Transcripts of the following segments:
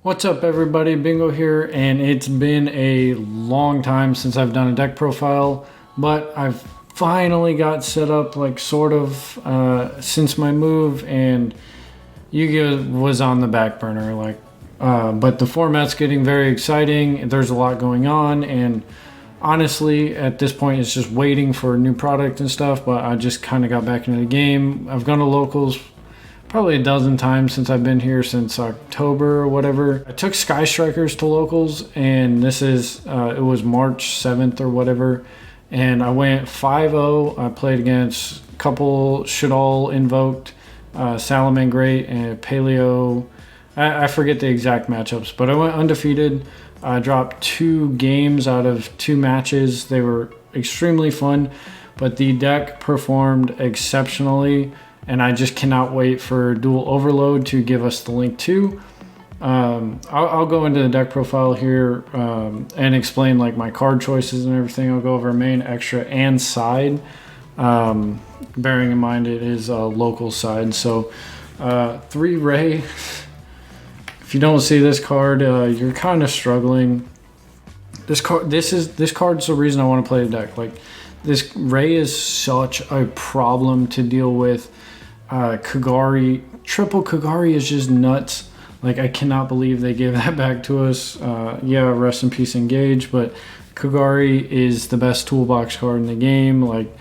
What's up everybody, Bingo here, and it's been a long time since I've done a deck profile, but I've finally got set up since my move, and Yu-Gi-Oh was on the back burner but the format's getting very exciting. There's a lot going on, and honestly at this point it's just waiting for a new product and stuff, but I just kind of got back into the game. I've gone to locals probably a dozen times since I've been here since October or whatever. I took Sky Strikers to locals, and this is it was March 7th or whatever, and I went 5-0. I played against a couple Shadal invoked, Salamangreat and Paleo. I forget the exact matchups, but I went undefeated. I dropped 2 games out of 2 matches. They were extremely fun, but the deck performed exceptionally, and I just cannot wait for Duel Overload to give us the link to. I'll go into the deck profile here and explain like my card choices and everything. I'll go over main, extra, and side, bearing in mind it is a local side. So 3 Ray. If you don't see this card, you're kind of struggling. This card's the reason I want to play the deck. Like, this Ray is such a problem to deal with. Kagari, triple Kagari is just nuts. Like, I cannot believe they gave that back to us. Yeah, rest in peace, Engage, but Kagari is the best toolbox card in the game. Like,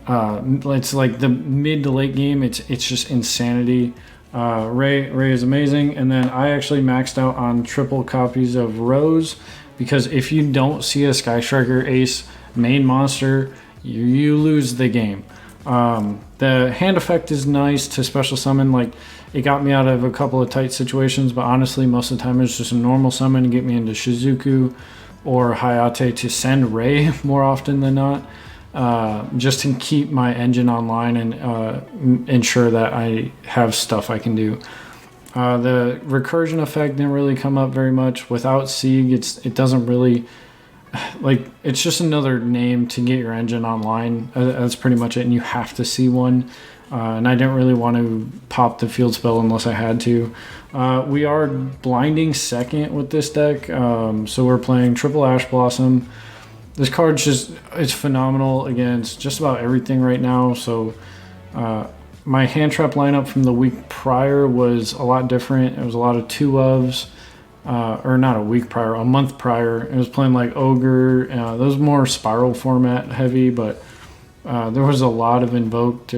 it's like the mid to late game, it's just insanity. Ray is amazing. And then I actually maxed out on triple copies of Rose, because if you don't see a Sky Striker Ace main monster, you lose the game. The hand effect is nice to special summon. Like, it got me out of a couple of tight situations, but honestly most of the time it's just a normal summon to get me into Shizuku or Hayate to send Ray more often than not, just to keep my engine online and ensure that I have stuff I can do. The recursion effect didn't really come up very much. Without Sieg, it doesn't really, like, it's just another name to get your engine online. That's pretty much it, and you have to see one. And I didn't really want to pop the field spell unless I had to. We are blinding second with this deck, so we're playing triple Ash Blossom. This card's it's phenomenal against just about everything right now. So my hand trap lineup from the week prior was a lot different. It was a lot of 2-ofs. Or not a week prior, a month prior. It was playing like Ogre. Those more spiral format heavy, but there was a lot of invoked.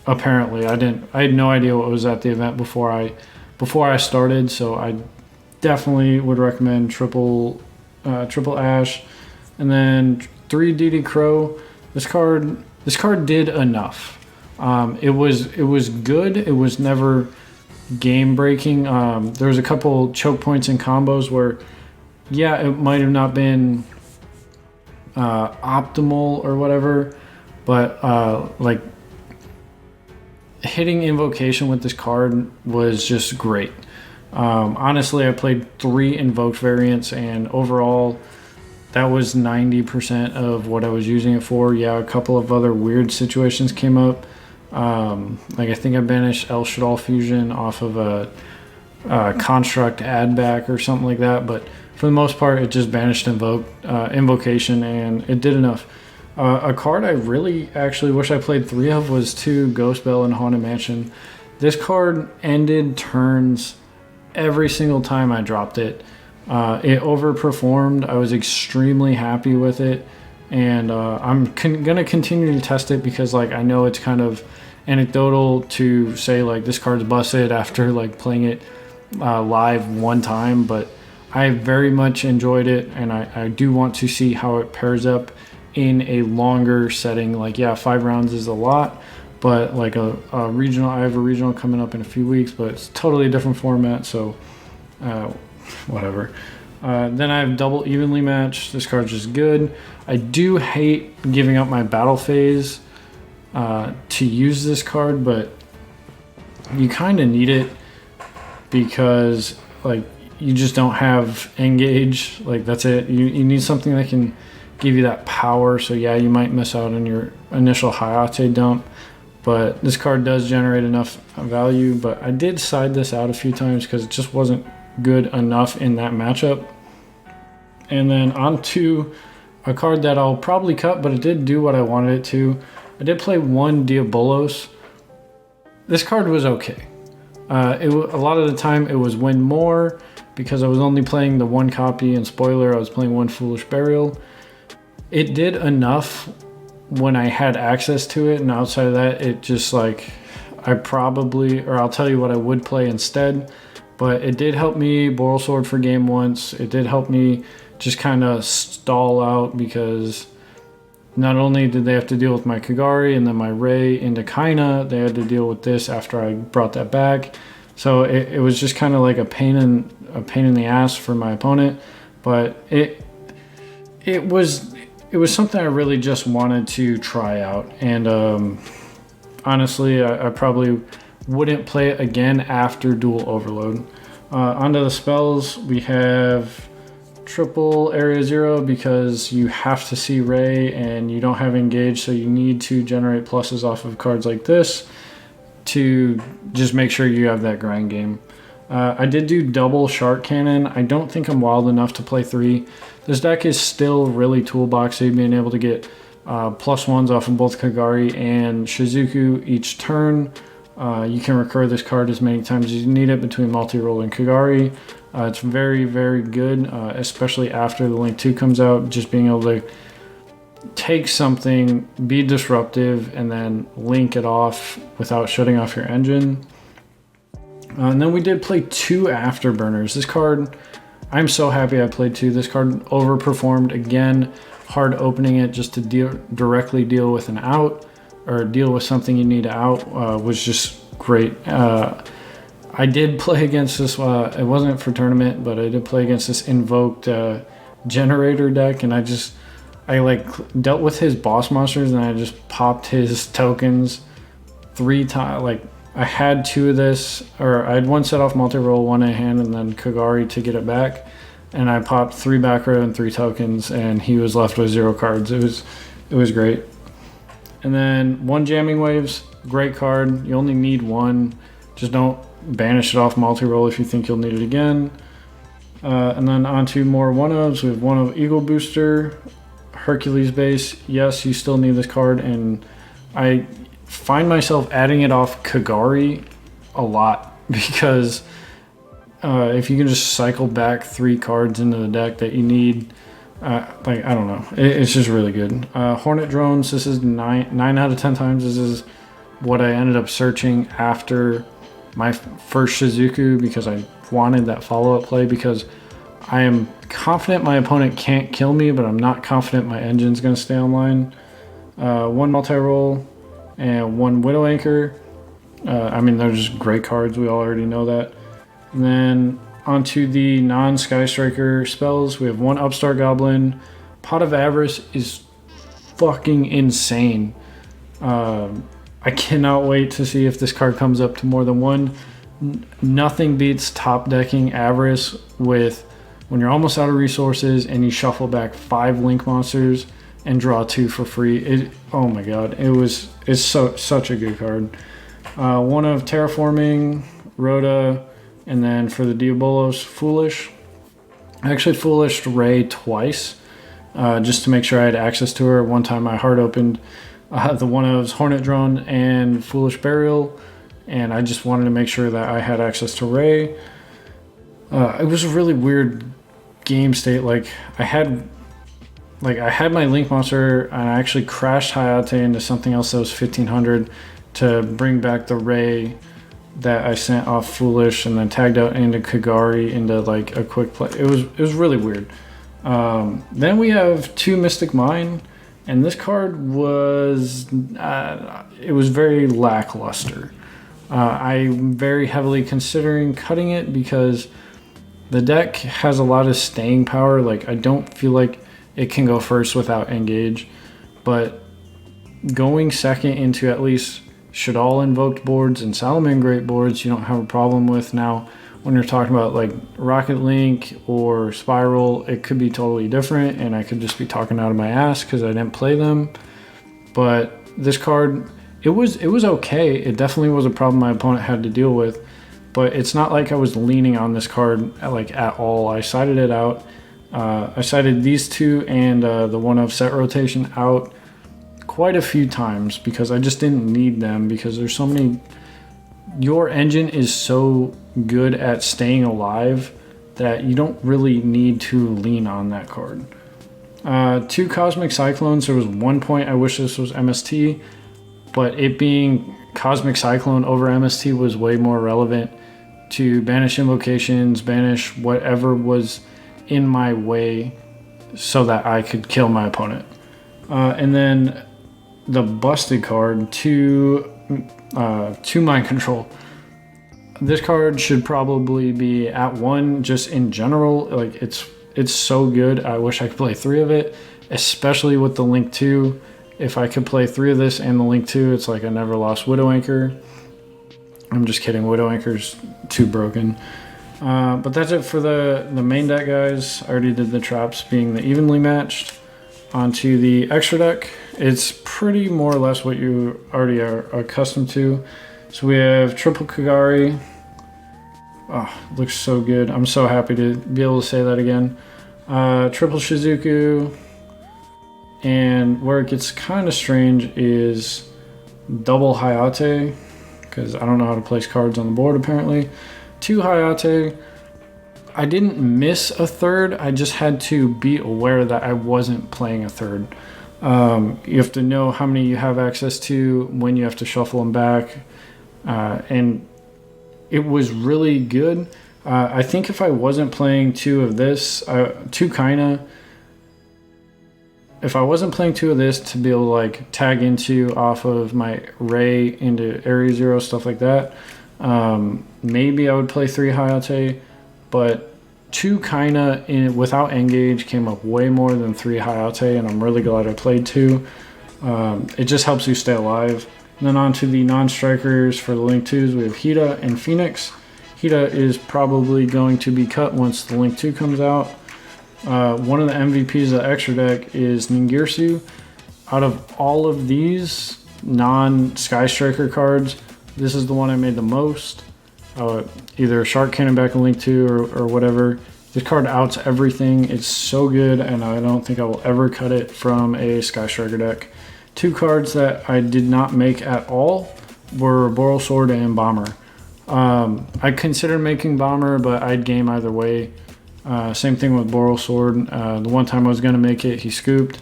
Apparently, I had no idea what was at the event before I started. So I definitely would recommend triple Ash, and then 3 DD Crow. This card did enough. It was good. It was never game breaking. There was a couple choke points and combos where, yeah, it might have not been optimal or whatever, but like, hitting invocation with this card was just great. Honestly, I played 3 invoked variants, and overall that was 90% of what I was using it for. Yeah, a couple of other weird situations came up. Like, I think I banished El Shadal Fusion off of a construct add back or something like that, but for the most part it just banished invocation, and it did enough. A card I really actually wish I played 3 of was 2 Ghost Bell and Haunted Mansion. This card ended turns every single time I dropped it. It overperformed. I was extremely happy with it, and I'm gonna continue to test it, because like, I know it's kind of anecdotal to say like this card's busted after like playing it live one time, but I very much enjoyed it, and I do want to see how it pairs up in a longer setting. Like, yeah, 5 rounds is a lot, but like a regional, I have a regional coming up in a few weeks, but it's totally a different format, so whatever. Then I have double evenly matched. This card's just good. I do hate giving up my battle phase to use this card, but you kind of need it, because like, you just don't have Engage. Like, that's it. You need something that can give you that power. So yeah, you might miss out on your initial Hayate dump, but this card does generate enough value. But I did side this out a few times because it just wasn't good enough in that matchup. And then on to a card that I'll probably cut, but it did do what I wanted it to. I did play one Diabolos. This card was okay. A lot of the time it was win more because I was only playing the one copy, and spoiler, I was playing one Foolish Burial. It did enough when I had access to it, and outside of that, it just like, I'll tell you what I would play instead, but it did help me Boral Sword for game once. It did help me just kind of stall out because not only did they have to deal with my Kagari and then my Ray into Kaina, they had to deal with this after I brought that back. So it was just kind of like a pain in the ass for my opponent, but it was something I really just wanted to try out. And honestly, I probably wouldn't play it again after Duel Overload. Onto the spells, we have triple Area 0 because you have to see Ray and you don't have Engage, so you need to generate pluses off of cards like this to just make sure you have that grind game. I did do double Shark Cannon. I don't think I'm wild enough to play 3. This deck is still really toolboxy, being able to get +1s off of both Kagari and Shizuku each turn. You can recur this card as many times as you need it between multi-roll and Kagari. It's very, very good, especially after the Link 2 comes out. Just being able to take something, be disruptive, and then link it off without shutting off your engine. And then we did play 2 Afterburners. This card, I'm so happy I played 2. This card overperformed again. Hard opening it just to directly deal with an out or deal with something you need out was just great. I did play against this, it wasn't for tournament, but I did play against this invoked generator deck, and I like dealt with his boss monsters and I just popped his tokens 3 times. Like I had 2 of this, or I had 1 set off multi-roll, 1 in hand, and then Kagari to get it back. And I popped 3 back row and 3 tokens, and he was left with 0 cards. It was great. And then 1 Jamming Waves, great card. You only need 1. Just don't banish it off multi-roll if you think you'll need it again. And then on to more 1-ofs. We have 1 of Eagle Booster, Hercules Base. Yes, you still need this card, and I find myself adding it off Kagari a lot because if you can just cycle back 3 cards into the deck that you need, I don't know, it's just really good. Hornet Drones, this is 9 out of 10 times. This is what I ended up searching after my first Shizuku because I wanted that follow-up play, because I am confident my opponent can't kill me, but I'm not confident my engine's going to stay online. 1 multi-roll and 1 Widow Anchor. I mean, they're just great cards. We all already know that. And then onto the non-Sky Striker spells, we have 1 Upstart Goblin. Pot of Avarice is fucking insane. I cannot wait to see if this card comes up to more than 1. Nothing beats top decking Avarice with when you're almost out of resources and you shuffle back 5 Link monsters and draw 2 for free. Oh my god, it's such a good card. 1 of Terraforming, Rhoda, and then for the Diabolos, Foolish. I actually Foolished Ray twice, just to make sure I had access to her. One time I hard opened the 1 of Hornet Drone and Foolish Burial, and I just wanted to make sure that I had access to Ray. It was a really weird game state. I had my Link monster, and I actually crashed Hayate into something else that was 1500 to bring back the Ray that I sent off Foolish, and then tagged out into Kagari into like a quick play. It was really weird. Then we have 2 Mystic Mine, and this card was it was very lackluster. I'm very heavily considering cutting it because the deck has a lot of staying power. Like, I don't feel like it can go first without Engage, but going second into at least Shadal invoked boards and Salamangreat boards, you don't have a problem with. Now, when you're talking about like Rocket Link or Spiral, it could be totally different, and I could just be talking out of my ass because I didn't play them. But this card, it was okay. It definitely was a problem my opponent had to deal with, but it's not like I was leaning on this card like at all. I sided it out. I sided these two and the one of set rotation out quite a few times because I just didn't need them, because there's so many. Your engine is so good at staying alive that you don't really need to lean on that card. 2 Cosmic Cyclones. There was one point I wish this was MST, but it being Cosmic Cyclone over MST was way more relevant to banish invocations, banish whatever was in my way so that I could kill my opponent. And then the busted card, 2 Mind Control. This card should probably be at 1 just in general. Like it's so good. I wish I could play 3 of it, especially with the Link 2. If I could play 3 of this and the Link 2, it's like I never lost Widow Anchor. I'm just kidding. Widow Anchor's too broken. But that's it for the main deck, guys. I already did the traps being the evenly matched. Onto the extra deck. It's pretty more or less what you already are accustomed to. So we have triple Kagari. Oh, looks so good. I'm so happy to be able to say that again. Triple Shizuku. And where it gets kind of strange is double Hayate, because I don't know how to place cards on the board apparently. 2 Hayate. I didn't miss a third. I just had to be aware that I wasn't playing a third. You have to know how many you have access to, when you have to shuffle them back. And it was really good. I think if I wasn't playing 2 of this, 2 Kaina, if I wasn't playing 2 of this to be able to like tag into off of my Ray into Area Zero, stuff like that, maybe I would play 3 Hayate, but 2 Kaina without Engage came up way more than 3 Hayate, and I'm really glad I played 2. It just helps you stay alive. And then on to the non-strikers for the Link 2s, we have Hida and Phoenix. Hida is probably going to be cut once the Link 2 comes out. One of the MVPs of the extra deck is Ningirsu. Out of all of these non-Sky Striker cards, this is the one I made the most. Either Shark Cannon back in Link 2 or whatever. This card outs everything. It's so good, and I don't think I will ever cut it from a Sky Striker deck. 2 cards that I did not make at all were Boral Sword and Bomber. I considered making Bomber, but I'd game either way. Same thing with Boral Sword. The one time I was going to make it, he scooped.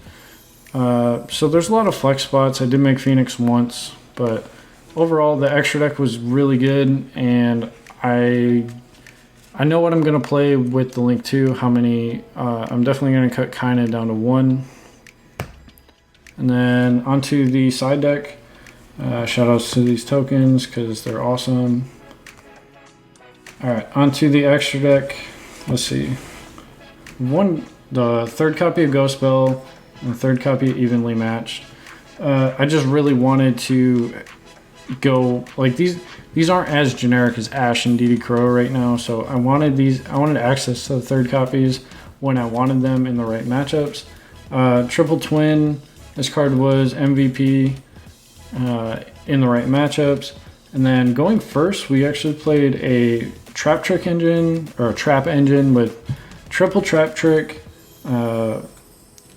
So there's a lot of flex spots. I did make Phoenix once, but overall the extra deck was really good, and I know what I'm going to play with the Link 2. How many? I'm definitely going to cut Kaina down to 1. And then onto the side deck. Shout outs to these tokens because they're awesome. Alright, onto the extra deck. Let's see. The third copy of Ghost Bell and the third copy of Evenly Matched. I just really wanted to go like these aren't as generic as Ash and DD Crow right now, so I wanted access to the third copies when I wanted them in the right matchups. Triple Twin. This card was MVP in the right matchups. And then going first, we actually played a Trap Trick engine, or a Trap engine with triple Trap Trick, 2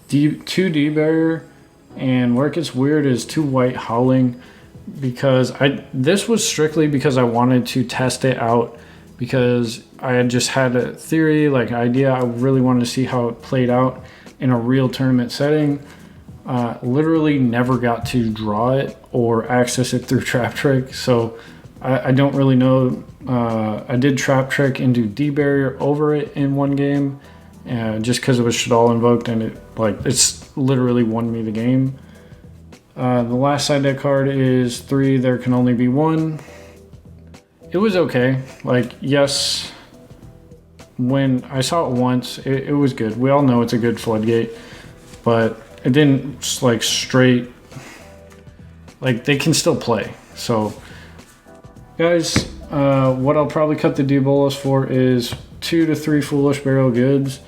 D Barrier, and where it gets weird is 2 White Howling, because this was strictly because I wanted to test it out, because I had just had a theory, like idea. I really wanted to see how it played out in a real tournament setting. Literally never got to draw it or access it through Trap Trick, so I don't really know. I did Trap Trick and do D Barrier over it in one game, just because it was Shadal invoked, and it's literally won me the game. The last side deck card is 3 There Can Only Be One. It was okay. Yes, when I saw it once, it was good. We all know it's a good floodgate, but it didn't straight, they can still play. So guys, what I'll probably cut the D-Bolas for is 2 to 3 Foolish Burial Goods.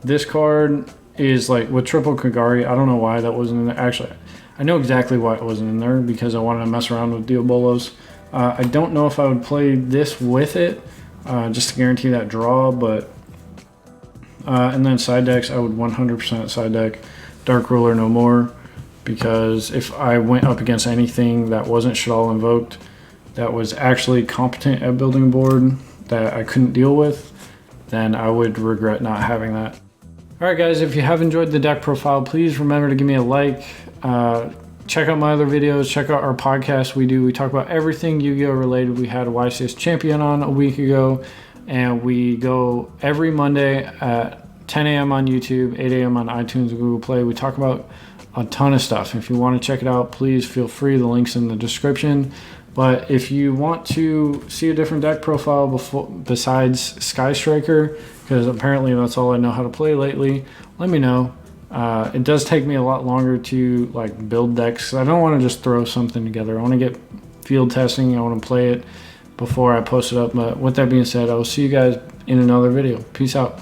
This card is with triple Kagari. I don't know why that wasn't in there. Actually, I know exactly why it wasn't in there, because I wanted to mess around with D-Bolas. I don't know if I would play this with it, just to guarantee that draw, but and then side decks, I would 100% side deck Dark Ruler no more, because if I went up against anything that wasn't Shaddoll invoked, that was actually competent at building a board that I couldn't deal with, then I would regret not having that. Alright guys, if you have enjoyed the deck profile, please remember to give me a like. Check out my other videos, check out our podcast we talk about everything Yu-Gi-Oh related. We had a YCS champion on a week ago, and we go every Monday at 10 a.m. on YouTube, 8 a.m. on iTunes and Google Play. We talk about a ton of stuff. If you want to check it out, please feel free. The link's in the description. But if you want to see a different deck profile besides Sky Striker, because apparently that's all I know how to play lately, let me know. It does take me a lot longer to like build decks. I don't want to just throw something together. I want to get field testing. I want to play it before I post it up. But with that being said, I will see you guys in another video. Peace out.